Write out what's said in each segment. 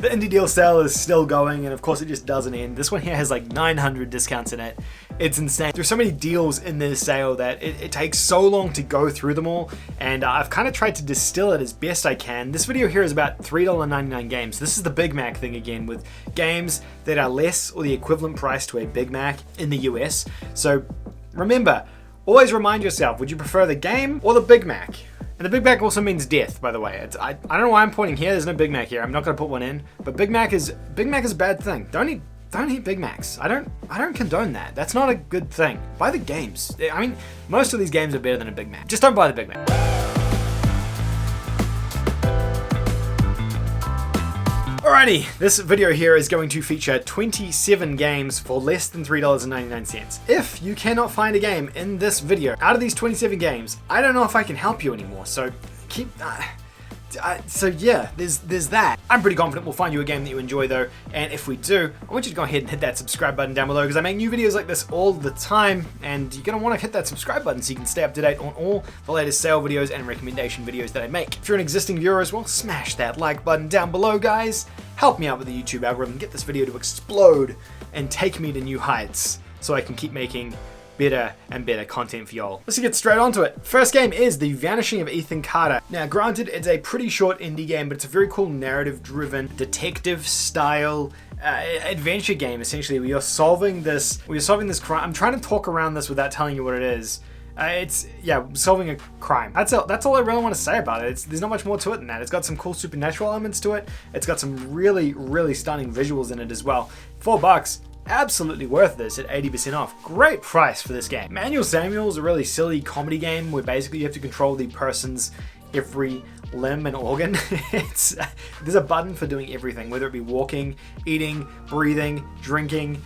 The indie deal sale is still going, and of course it just doesn't end. This one here has like 900 discounts in it. It's insane. There's so many deals in this sale that it takes so long to go through them all, and I've kind of tried to distill it as best I can. This video here is about $3.99 games. This is the Big Mac thing again, with games that are less or the equivalent price to a Big Mac in the US. So remember, always remind yourself, would you prefer the game or the Big Mac? And the Big Mac also means death, by the way. I don't know why I'm pointing here. There's no Big Mac here. I'm not going to put one in. But Big Mac is a bad thing. Don't eat Big Macs. I don't condone that. That's not a good thing. Buy the games. I mean, most of these games are better than a Big Mac. Just don't buy the Big Mac. Alrighty, this video here is going to feature 27 games for less than $3.99. If you cannot find a game in this video, out of these 27 games, I don't know if I can help you anymore, so keep... so yeah, there's that. I'm pretty confident we'll find you a game that you enjoy though, and if we do, I want you to go ahead and hit that subscribe button down below, because I make new videos like this all the time, and you're going to want to hit that subscribe button so you can stay up to date on all the latest sale videos and recommendation videos that I make. If you're an existing viewer as well, smash that like button down below, guys. Help me out with the YouTube algorithm, get this video to explode and take me to new heights so I can keep making better and better content for y'all. Let's get straight onto it. First game is The Vanishing of Ethan Carter. Now, granted, it's a pretty short indie game, but it's a very cool narrative-driven, detective-style adventure game. Essentially, we are solving this crime. I'm trying to talk around this without telling you what it is. It's solving a crime. That's all I really want to say about it. There's not much more to it than that. It's got some cool supernatural elements to it. It's got some really, really stunning visuals in it as well. $4. Absolutely worth this at 80% off. Great price for this game. Manual Samuel's a really silly comedy game where basically you have to control the person's every limb and organ. There's a button for doing everything, whether it be walking, eating, breathing, drinking.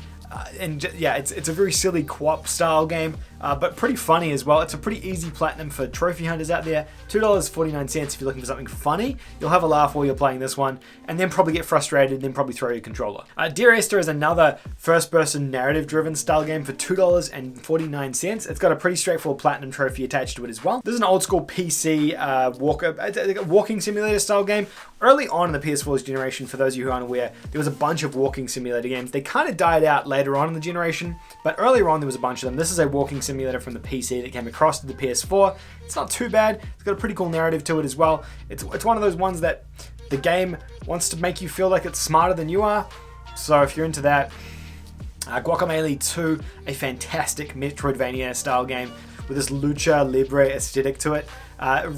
It's a very silly co-op style game, but pretty funny as well. It's a pretty easy platinum for trophy hunters out there. $2.49 if you're looking for something funny. You'll have a laugh while you're playing this one, and then probably get frustrated, and then probably throw your controller. Dear Esther is another first-person narrative-driven style game for $2.49. It's got a pretty straightforward platinum trophy attached to it as well. This is an old-school PC walking simulator style game. Early on in the PS4's generation, for those of you who aren't aware, there was a bunch of walking simulator games. They kind of died out later on in the generation, but earlier on there was a bunch of them. This is a walking simulator from the PC that came across to the PS4. It's not too bad. It's got a pretty cool narrative to it as well. It's one of those ones that the game wants to make you feel like it's smarter than you are. So if you're into that, Guacamelee 2, a fantastic Metroidvania style game with this lucha libre aesthetic to it.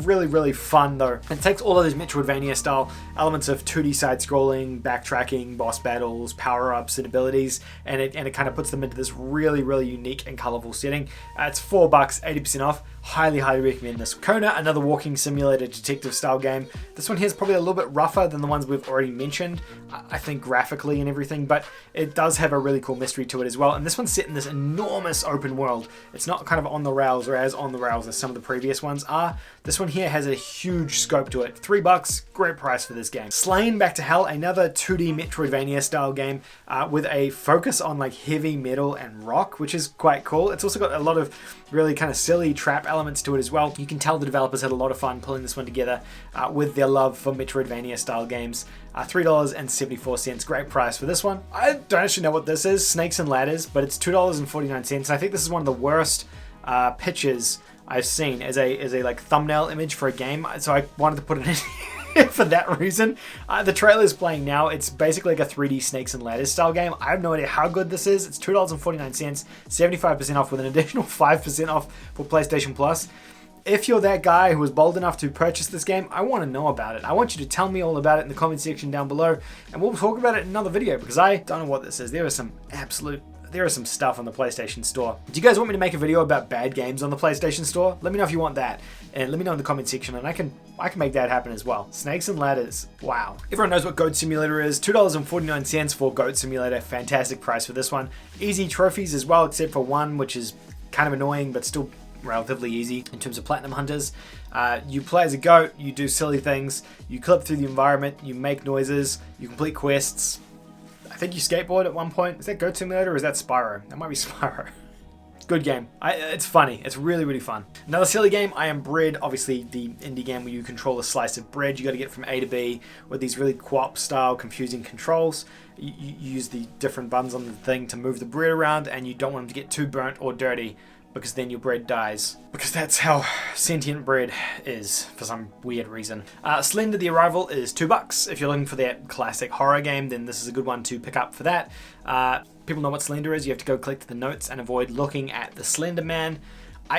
Really, really fun though. It takes all of those Metroidvania style elements of 2D side-scrolling, backtracking, boss battles, power-ups, and abilities, and it kind of puts them into this really, really unique and colorful setting. It's $4, 80% off. Highly, highly recommend this. Kona, another walking simulator detective style game. This one here is probably a little bit rougher than the ones we've already mentioned, I think graphically and everything, but it does have a really cool mystery to it as well. And this one's set in this enormous open world. It's not kind of on the rails or as on the rails as some of the previous ones are. This one here has a huge scope to it. $3, great price for this game. Slain Back to Hell, another 2D Metroidvania style game with a focus on like heavy metal and rock, which is quite cool. It's also got a lot of really kind of silly trap elements to it as well. You can tell the developers had a lot of fun pulling this one together with their love for Metroidvania style games. $3.74, great price for this one. I don't actually know what this is, Snakes and Ladders, but it's $2.49. I think this is one of the worst pictures I've seen as a like thumbnail image for a game, so I wanted to put it in for that reason. The trailer is playing now. It's basically like a 3D Snakes and Ladders style game. I have no idea how good this is. It's $2.49, 75% off with an additional 5% off for PlayStation Plus. If you're that guy who was bold enough to purchase this game, I want to know about it. I want you to tell me all about it in the comment section down below, and we'll talk about it in another video, because I don't know what this is. There is some stuff on the PlayStation Store. Do you guys want me to make a video about bad games on the PlayStation Store? Let me know if you want that, and let me know in the comment section, and I can make that happen as well. Snakes and Ladders, wow. Everyone knows what Goat Simulator is. $2.49 for Goat Simulator, fantastic price for this one. Easy trophies as well, except for one, which is kind of annoying, but still relatively easy in terms of platinum hunters. You play as a goat, you do silly things, you clip through the environment, you make noises, you complete quests. I think you skateboard at one point. Is that Goat Simulator or is that Spyro? That might be Spyro. Good game. It's funny. It's really, really fun. Another silly game, I Am Bread. Obviously, the indie game where you control a slice of bread. You got to get from A to B with these really co-op style, confusing controls. You use the different buttons on the thing to move the bread around, and you don't want them to get too burnt or dirty, because then your bread dies. Because that's how sentient bread is, for some weird reason. Slender the Arrival is $2. If you're looking for that classic horror game, then this is a good one to pick up for that. People know what Slender is. You have to go collect the notes and avoid looking at the Slender Man.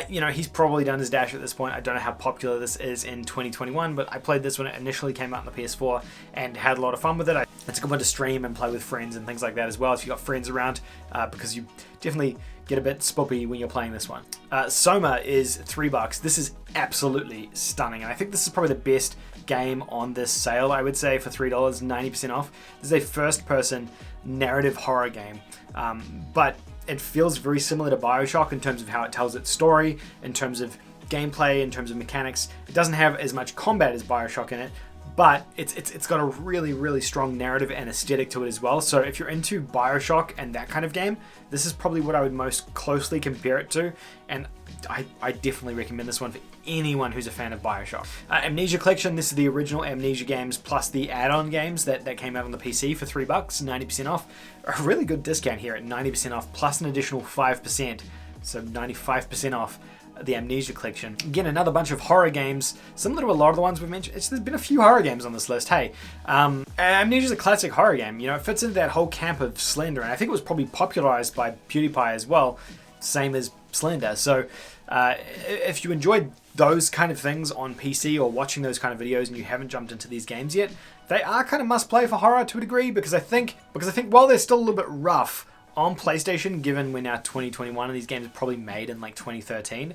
He's probably done his dash at this point. I don't know how popular this is in 2021, but I played this when it initially came out on the PS4 and had a lot of fun with it. It's a good one to stream and play with friends and things like that as well, if you've got friends around, because you definitely get a bit spoopy when you're playing this one. Soma is $3. This is absolutely stunning, and I think this is probably the best game on this sale, I would say, for $3, 90% off. This is a first-person narrative horror game, but it feels very similar to BioShock in terms of how it tells its story, in terms of gameplay, in terms of mechanics. It doesn't have as much combat as BioShock in it, but it's got a really, really strong narrative and aesthetic to it as well. So if you're into BioShock and that kind of game, this is probably what I would most closely compare it to, and I definitely recommend this one for anyone who's a fan of BioShock. Amnesia Collection, this is the original Amnesia games plus the add-on games that came out on the PC for $3, 90% off. A really good discount here at 90% off plus an additional 5%, so 95% off the Amnesia Collection. Again, another bunch of horror games, similar to a lot of the ones we've mentioned. There's been a few horror games on this list, hey. Amnesia's a classic horror game, it fits into that whole camp of Slender, and I think it was probably popularized by PewDiePie as well, same as Slender. So if you enjoyed those kind of things on PC or watching those kind of videos and you haven't jumped into these games yet, they are kind of must play for horror to a degree, because I think while they're still a little bit rough on PlayStation, given we're now 2021 and these games are probably made in like 2013,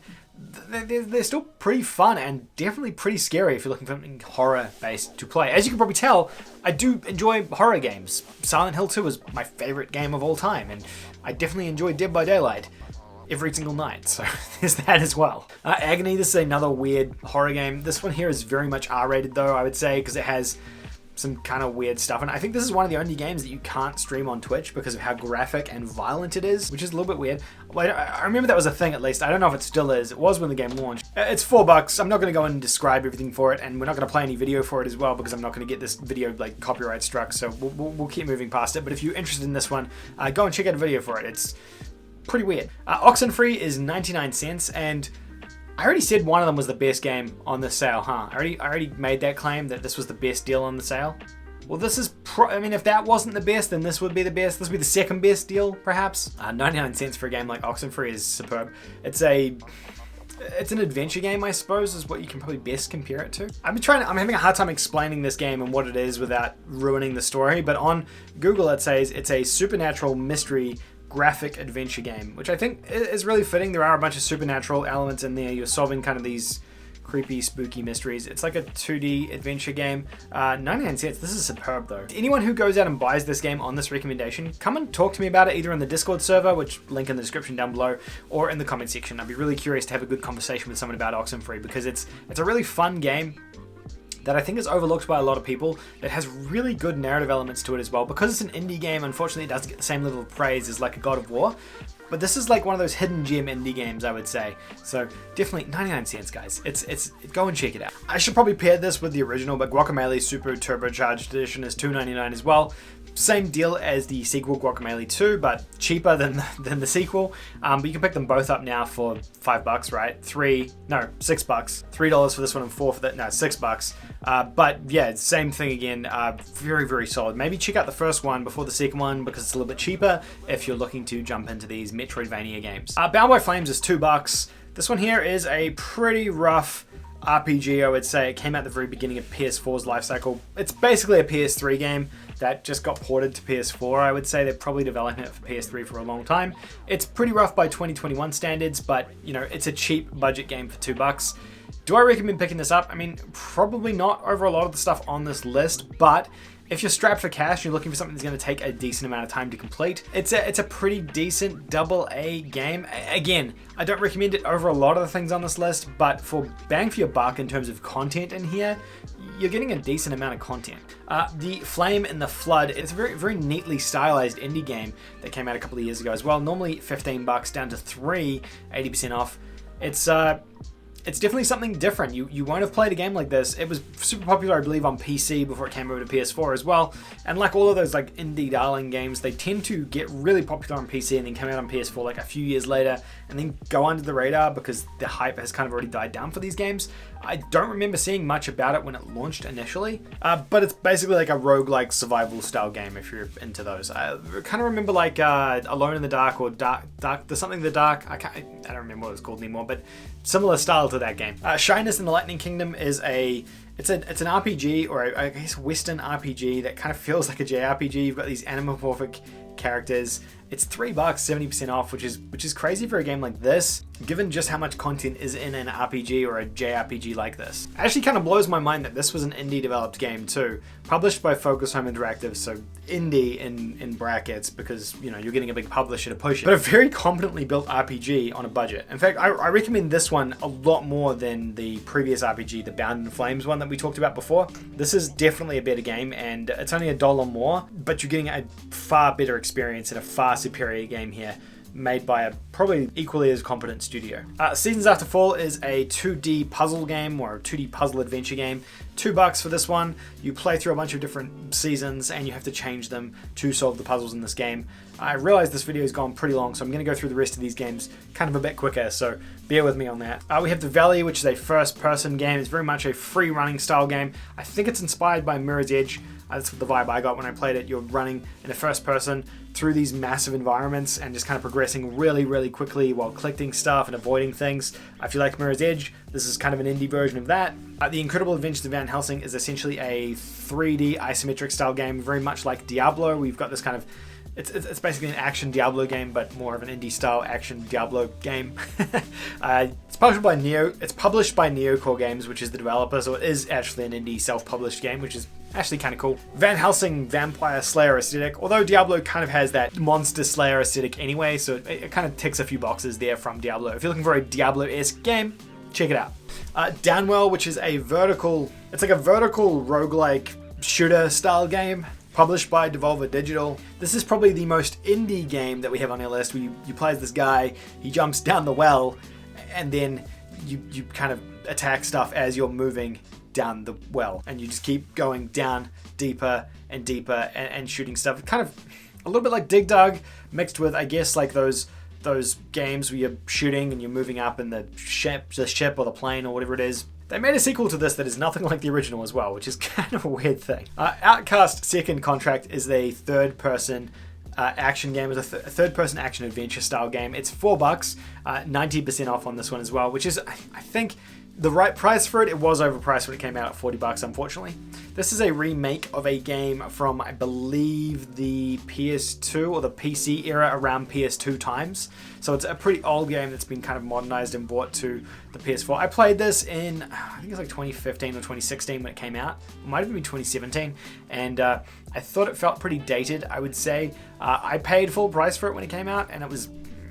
they're still pretty fun and definitely pretty scary if you're looking for something horror based to play. As you can probably tell, I do enjoy horror games. Silent Hill 2 is my favorite game of all time, and I definitely enjoy Dead by Daylight every single night, so there's that as well. Agony, this is another weird horror game. This one here is very much R-rated though, I would say, because it has some kind of weird stuff, and I think this is one of the only games that you can't stream on Twitch because of how graphic and violent it is, which is a little bit weird. I remember that was a thing, at least. I don't know if it still is. It was when the game launched. It's $4. I'm not going to go and describe everything for it, and we're not going to play any video for it as well, because I'm not going to get this video like copyright struck, so we'll keep moving past it. But if you're interested in this one, go and check out a video for it. It's pretty weird. Oxenfree is 99 cents, and I already said one of them was the best game on this sale, huh? I already made that claim that this was the best deal on the sale. Well, this is if that wasn't the best, then this would be the best. This would be the second best deal, perhaps. 99 cents for a game like Oxenfree is superb. It's an adventure game, I suppose, is what you can probably best compare it to. I'm having a hard time explaining this game and what it is without ruining the story, but on Google it says it's a supernatural mystery graphic adventure game, which I think is really fitting. There are a bunch of supernatural elements in there. You're solving kind of these creepy, spooky mysteries. It's like a 2D adventure game. 99 cents. This is superb though. Anyone who goes out and buys this game on this recommendation, come and talk to me about it either in the Discord server, which link in the description down below, or in the comment section. I'd be really curious to have a good conversation with someone about Oxenfree, because it's a really fun game that I think is overlooked by a lot of people. It has really good narrative elements to it as well. Because it's an indie game, unfortunately it doesn't get the same level of praise as like a God of War, but this is like one of those hidden gem indie games, I would say. So definitely 99 cents, guys. Go and check it out. I should probably pair this with the original, but Guacamelee Super Turbocharged Edition is $2.99 as well. Same deal as the sequel Guacamelee 2, but cheaper than the sequel. But you can pick them both up now for $5, right? $6. $3 for this one and $4 for that. No, $6. But yeah, same thing again. Very, very solid. Maybe check out the first one before the second one, because it's a little bit cheaper if you're looking to jump into these Metroidvania games. Bound by Flames is $2. This one here is a pretty rough RPG, I would say. It came out at the very beginning of PS4's life cycle. It's basically a PS3 game that just got ported to PS4, I would say. They're probably developing it for PS3 for a long time. It's pretty rough by 2021 standards, but it's a cheap budget game for $2. Do I recommend picking this up? I mean, probably not over a lot of the stuff on this list, but If you're strapped for cash, you're looking for something that's going to take a decent amount of time to complete. It's a pretty decent AA game. Again, I don't recommend it over a lot of the things on this list, but for bang for your buck in terms of content in here, you're getting a decent amount of content. The Flame in the Flood, it's a very neatly stylized indie game that came out a couple of years ago as well. Normally $15 down to $3, 80% off. It's definitely something different. You won't have played a game like this. It was super popular, I believe, on PC before it came over to PS4 as well. And like all of those like indie darling games, they tend to get really popular on PC and then come out on PS4 like a few years later and then go under the radar because the hype has kind of already died down for these games. I don't remember seeing much about it when it launched initially, but it's basically like a roguelike survival style game if you're into those. I kind of remember like Alone in the Dark or There's Something in the Dark. I don't remember what it's called anymore, but similar style to that game. Shyness in the Lightning Kingdom is it's an RPG, or I guess Western RPG that kind of feels like a JRPG. You've got these anamorphic characters. It's $3, 70% off, which is crazy for a game like this, given just how much content is in an RPG or a JRPG like this. It actually kind of blows my mind that this was an indie developed game too, published by Focus Home Interactive, so indie in brackets because, you know, you're getting a big publisher to push it, but a very competently built RPG on a budget. In fact, I recommend this one a lot more than the previous RPG, the Bound in Flames one that we talked about before. This is definitely a better game, and it's only $1 more, but you're getting a far better experience and a far superior game here, made by a probably equally as competent studio. Seasons After Fall is a 2D puzzle game, or a 2D puzzle adventure game. $2 for this one. You play through a bunch of different seasons and you have to change them to solve the puzzles in this game. I realize this video has gone pretty long, so I'm going to go through the rest of these games kind of a bit quicker, so bear with me on that. We have The Valley, which is a first-person game. It's very much a free-running style game. I think it's inspired by Mirror's Edge. That's the vibe I got when I played it. You're running in a first person through these massive environments and just kind of progressing really quickly while collecting stuff and avoiding things. If you like Mirror's Edge, this is kind of an indie version of that. The Incredible Adventures of Van Helsing is essentially a 3D isometric style game, very much like Diablo. We've got this kind of it's basically an action Diablo game, but more of an indie style action Diablo game. It's published by Neocore Games, which is the developer, so it is actually an indie self-published game, which is actually kind of cool. Van Helsing Vampire Slayer aesthetic, although Diablo kind of has that monster slayer aesthetic anyway, so it kind of ticks a few boxes there from Diablo. If you're looking for a Diablo-esque game, check it out. Downwell, which is it's like a vertical roguelike shooter style game, published by Devolver Digital. This is probably the most indie game that we have on our list, where you play as this guy, he jumps down the well, and then you kind of attack stuff as you're moving down the well, and you just keep going down deeper and deeper and shooting stuff. Kind of a little bit like Dig Dug, mixed with, I guess, like those games where you're shooting and you're moving up in the ship or the plane or whatever it is. They made a sequel to this that is nothing like the original as well, which is kind of a weird thing. Outcast Second Contract is a third-person action game. It's a third-person action adventure style game. It's $4, 90% off on this one as well, which is, I think, the right price for it. It was overpriced when it came out at $40, unfortunately. This is a remake of a game from, I believe, the PS2 or the PC era around PS2 times. So it's a pretty old game that's been kind of modernized and brought to the PS4. I played this in, I think it was like 2015 or 2016 when it came out. It might have been 2017. And I thought it felt pretty dated, I would say. I paid full price for it when it came out, and it was,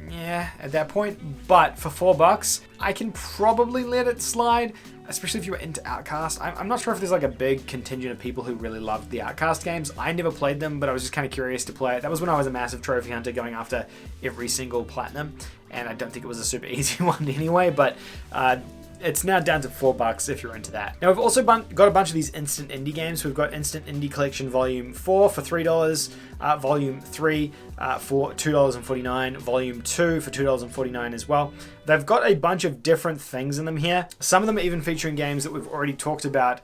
yeah, at that point, but for $4, I can probably let it slide, especially if you were into Outcast. I'm not sure if there's like a big contingent of people who really loved the Outcast games. I never played them, but I was just kind of curious to play it. That was when I was a massive trophy hunter going after every single platinum, and I don't think it was a super easy one anyway, but it's now down to $4 if you're into that. Now we've also got a bunch of these instant indie games. We've got Instant Indie Collection Volume 4 for $3, Volume 3 for $2.49, Volume 2 for $2.49 as well. They've got a bunch of different things in them here. Some of them are even featuring games that we've already talked about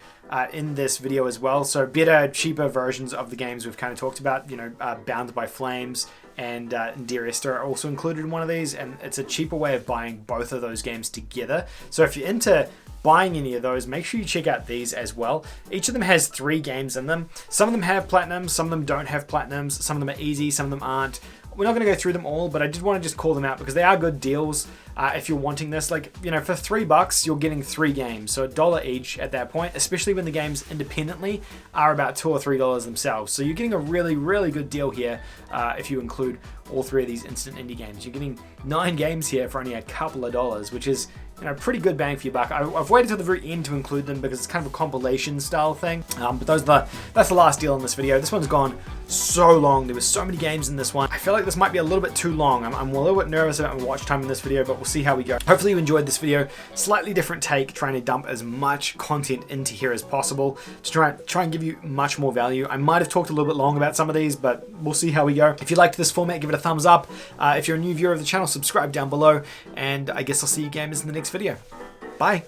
in this video as well. So better, cheaper versions of the games we've kind of talked about, you know, Bound by Flames and Dear Esther are also included in one of these, and it's a cheaper way of buying both of those games together. So if you're into buying any of those, make sure you check out these as well. Each of them has 3 games in them. Some of them have platinums, some of them don't have platinums, some of them are easy, some of them aren't. we're not going to go through them all, but I did want to just call them out because they are good deals. If you're wanting this, like, you know, for $3 you're getting 3 games, so $1 each at that point, especially when the games independently are about $2 or $3 themselves. So you're getting a really, really good deal here if you include all 3 of these instant indie games. You're getting 9 games here for only a couple of dollars, which is, you know, pretty good bang for your buck. I've waited till the very end to include them because it's kind of a compilation style thing. But that's the last deal in this video. This one's gone so long. There were so many games in this one. I feel like this might be a little bit too long. I'm a little bit nervous about my watch time in this video, but we'll see how we go. Hopefully you enjoyed this video. Slightly different take, trying to dump as much content into here as possible to try and give you much more value. I might have talked a little bit long about some of these, but we'll see how we go. If you liked this format, give it a thumbs up. If you're a new viewer of the channel, subscribe down below, and I guess I'll see you gamers in the next video. Bye.